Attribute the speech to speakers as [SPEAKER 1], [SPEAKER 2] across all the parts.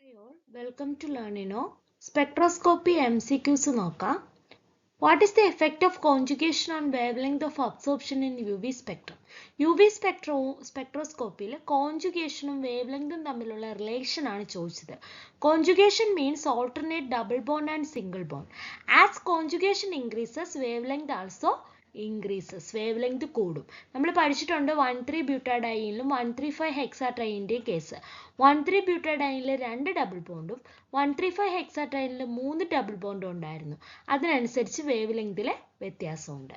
[SPEAKER 1] Hi all, welcome to Learnino. Spectroscopy MCQs നോക്കാം. What is the effect of conjugation on wavelength of absorption in UV spectrum? UV spectroscopy കോൺജുഗേഷനും വേവ്ലെങ്തും തമ്മിലുള്ള relation ആണ് ചോദിച്ചത്. Conjugation means alternate double bond and single bond. As conjugation increases, wavelength also increases. Wavelength കൂടും. നമ്മൾ പഠിച്ചിട്ടുണ്ട് 1,3-butadiene 1,3,5-hexadiene case. 1,3-butadiene 2 double ബോണ്ടും 1,3,5-hexadiene 3 double ബോണ്ടും ഉണ്ടായിരുന്നു. അതിനനുസരിച്ച് വേവ്ലെങ്തിലെ വ്യത്യാസമുണ്ട്.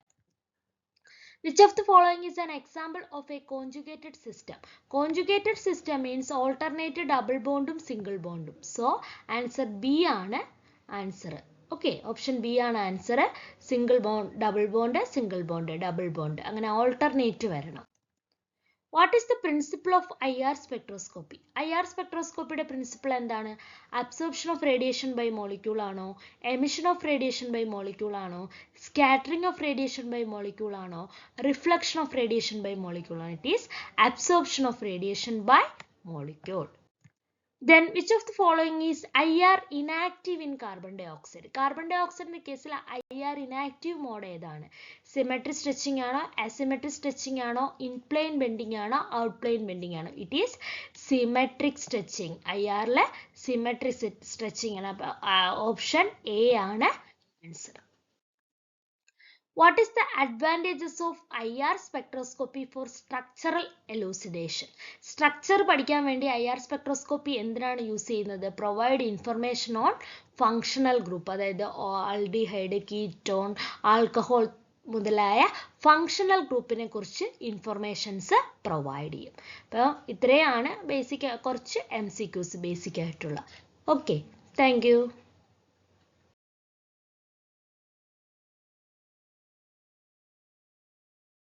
[SPEAKER 1] Which of the following is an example of a conjugated system? Conjugated system means alternate double bondum single bondum. So answer B ആണ് answer. Okay, option B ആണ് answer. Single bond, double bond, single bond, double bond. അങ്ങനെ alternate വരണം. What is the principle of IR spectroscopy? IR spectroscopy principle എന്താണ്? Absorption of radiation by molecule ആണോ? Emission of radiation by molecule ആണോ? Scattering of radiation by molecule ആണോ? Reflection of radiation by molecule ആണോ? It is absorption of radiation by molecule. Then which of the following is IR inactive in carbon dioxide? Carbon dioxide കേസിൽ IR inactive mode ഏതാണ്? Symmetric stretching ആണോ? Asymmetric stretching ആണോ? In-plane bending ആണോ? Out-plane bending ആണോ? It is symmetric stretching. IR ലെ symmetric stretching ആണ്. Option A ആണ് answer. What is the advantages of IR spectroscopy for structural elucidation? Structure പഠിക്കാൻ വേണ്ടി IR spectroscopy എന്തിനാണ് യൂസ് ചെയ്യുന്നത്? Provide information on functional group, അതായത് aldehyde, ketone, alcohol മുതലായ functional ഗ്രൂപ്പിനെ കുറിച്ച് ഇൻഫർമേഷൻസ് പ്രൊവൈഡ് ചെയ്യും. അപ്പോൾ ഇത്രയാണ് ബേസിക് കുറച്ച് MCQs ബേസിക് ആയിട്ടുള്ള. Okay, thank you.